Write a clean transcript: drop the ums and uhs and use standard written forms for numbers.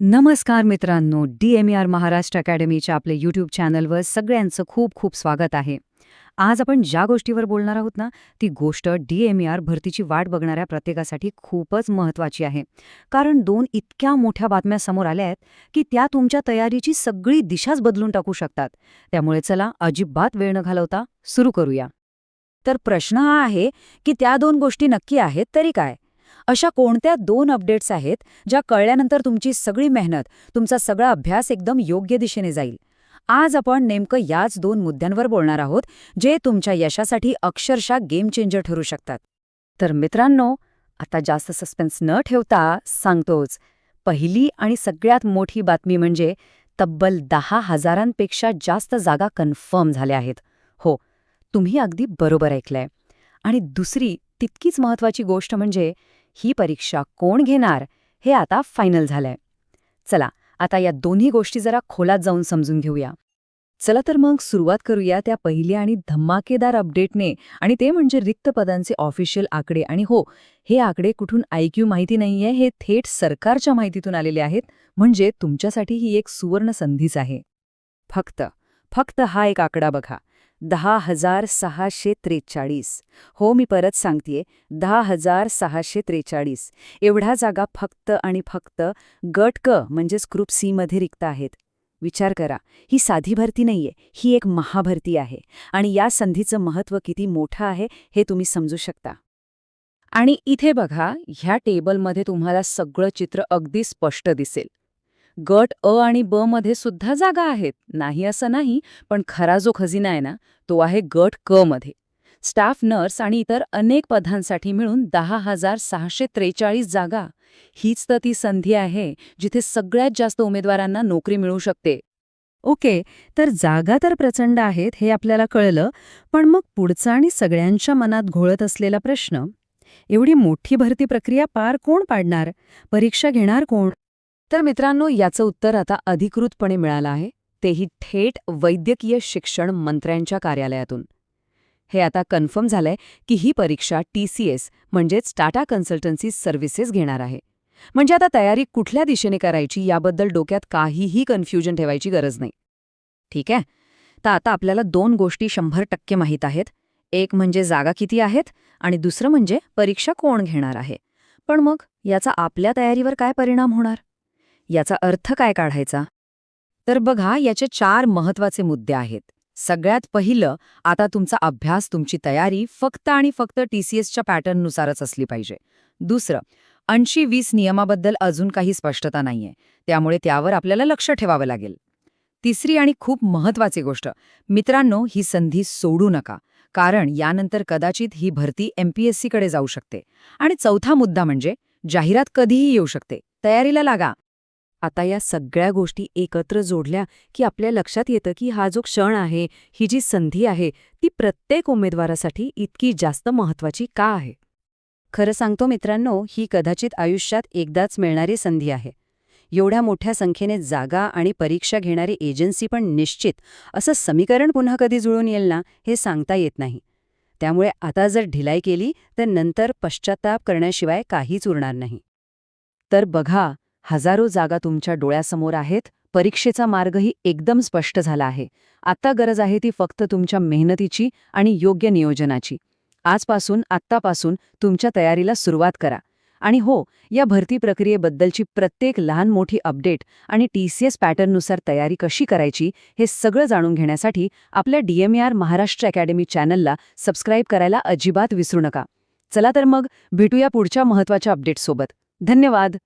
नमस्कार मित्रांनो, DMER महाराष्ट्र अकॅडमीच्या आपले यूट्यूब चॅनलवर सगळ्यांचं खूप खूप स्वागत आहे. आज आपण ज्या गोष्टीवर बोलणार आहोत ना, ती गोष्ट DMER भरतीची वाट बघणाऱ्या प्रत्येकासाठी खूपच महत्त्वाची आहे. कारण दोन इतक्या मोठ्या बातम्या समोर आल्या आहेत की त्या तुमच्या तयारीची सगळी दिशाच बदलून टाकू शकतात. त्यामुळे चला अजिबात वेळ न घालवता सुरू करूया. तर प्रश्न हा आहे की त्या दोन गोष्टी नक्की आहेत तरी काय? अशा कोणत्या दोन अपडेट्स आहेत ज्या कळल्यानंतर तुमची सगळी मेहनत, तुमचा सगळा अभ्यास एकदम योग्य दिशेने जाईल? आज आपण नेमकं याच दोन मुद्द्यांवर बोलणार आहोत, जे तुमच्या यशासाठी अक्षरशः गेम चेंजर ठरू शकतात. तर मित्रांनो, आता जास्त सस्पेन्स न ठेवता सांगतोच. पहिली आणि सगळ्यात मोठी बातमी म्हणजे तब्बल 10,000पेक्षा जास्त जागा कन्फर्म झाल्या आहेत. हो, तुम्ही अगदी बरोबर ऐकलंय. आणि दुसरी तितकीच महत्त्वाची गोष्ट म्हणजे ही परीक्षा कोण घेणार हे आता फायनल झालंय. चला आता या दोन्ही गोष्टी जरा खोलात जाऊन समजून घेऊया. चला तर मग सुरुवात करूया त्या पहिल्या आणि धमाकेदार अपडेटने, आणि ते म्हणजे रिक्त पदांचे ऑफिशियल आकडे. आणि हो, हे आकडे कुठून IQ माहिती नाहीये, हे थेट सरकारच्या माहितीतून आलेले आहेत. म्हणजे तुमच्यासाठी ही एक सुवर्ण संधीच आहे. फक्त फक्त हा एक आकडा बघा, 10,643. हो, मी परत सांगतेय, 10,643 एवढ्या जागा फक्त आणि फक्त गट क म्हणजेच ग्रुप सी मध्ये रिक्त आहेत. विचार करा, ही साधी भरती नाहीये, ही एक महाभरती आहे. आणि या संधीचं महत्त्व किती मोठं आहे हे तुम्ही समजू शकता. आणि इथे बघा, ह्या टेबलमध्ये तुम्हाला सगळं चित्र अगदी स्पष्ट दिसेल. गट अ आणि ब मध्ये सुद्धा जागा आहेत, नाही असं नाही, पण खरा जो खजिना आहे ना, तो आहे गट क मध्ये. स्टाफ नर्स आणि इतर अनेक पदांसाठी मिळून 10,643 जागा. हीच तर ती संधी आहे जिथे सगळ्यात जास्त उमेदवारांना नोकरी मिळू शकते. ओके, तर जागा तर प्रचंड आहेत हे आपल्याला कळलं, पण मग पुढचा आणि सगळ्यांच्या मनात घोळत असलेला प्रश्न, एवढी मोठी भरती प्रक्रिया पार कोण पाडणार? परीक्षा घेणार कोण? तर मित्रांनो, याचं उत्तर आता अधिकृतपणे मिळालं आहे, तेही थेट वैद्यकीय शिक्षण मंत्र्यांच्या कार्यालयातून. हे आता कन्फर्म झालंय की ही परीक्षा TCS म्हणजेच टाटा कन्सल्टन्सी सर्व्हिसेस घेणार आहे. म्हणजे आता तयारी कुठल्या दिशेने करायची याबद्दल डोक्यात काहीही कन्फ्युजन ठेवायची गरज नाही. ठीक आहे, तर आता आपल्याला दोन गोष्टी 100% माहीत आहेत. एक म्हणजे जागा किती आहेत आणि दुसरं म्हणजे परीक्षा कोण घेणार आहे. पण मग याचा आपल्या तयारीवर काय परिणाम होणार? याचा अर्थ काय काढायचा? तर बघा, याचे 4 महत्त्वाचे मुद्दे आहेत. सगळ्यात पहिलं, आता तुमचा अभ्यास, तुमची तयारी फक्त आणि फक्त TCSच्या पॅटर्ननुसारच असली पाहिजे. दुसरं, 80-20 नियमाबद्दल अजून काही स्पष्टता नाहीये, त्यामुळे त्यावर आपल्याला लक्ष ठेवावं लागेल. तिसरी आणि खूप महत्त्वाची गोष्ट, मित्रांनो, ही संधी सोडू नका, कारण यानंतर कदाचित ही भरती MPSCकडे जाऊ शकते. आणि चौथा मुद्दा म्हणजे जाहिरात कधीही येऊ शकते, तयारीला लागा. आता या सगळ्या गोष्टी एकत्र जोडल्या की आपल्या लक्षात येतं की हा जो क्षण आहे, ही जी संधी आहे, ती प्रत्येक उमेदवारासाठी इतकी जास्त महत्त्वाची का आहे? खरं सांगतो मित्रांनो, ही कदाचित आयुष्यात एकदाच मिळणारी संधी आहे. एवढ्या मोठ्या संख्येने जागा आणि परीक्षा घेणारी एजन्सी पण निश्चित, असं समीकरण पुन्हा कधी जुळून येईल ना, हे सांगता येत नाही. त्यामुळे आता जर ढिलाई केली तर नंतर पश्चात्ताप करण्याशिवाय काहीच उरणार नाही. तर बघा, हजारो जागा तुमच्या डोळ्यासमोर आहेत, परीक्षेचा मार्गही एकदम स्पष्ट झाला आहे. आता गरज आहे ती फक्त तुमच्या मेहनतीची आणि योग्य नियोजनाची. आत्तापासून तुमच्या तयारीला सुरुवात करा. आणि हो, या भरती प्रक्रियेबद्दलची प्रत्येक लहान मोठी अपडेट आणि TCS पॅटर्ननुसार तयारी कशी करायची हे सगळं जाणून घेण्यासाठी आपल्या DMER महाराष्ट्र अकॅडमी चॅनलला सबस्क्राईब करायला अजिबात विसरू नका. चला तर मग भेटूया पुढच्या महत्त्वाच्या अपडेटसोबत. धन्यवाद.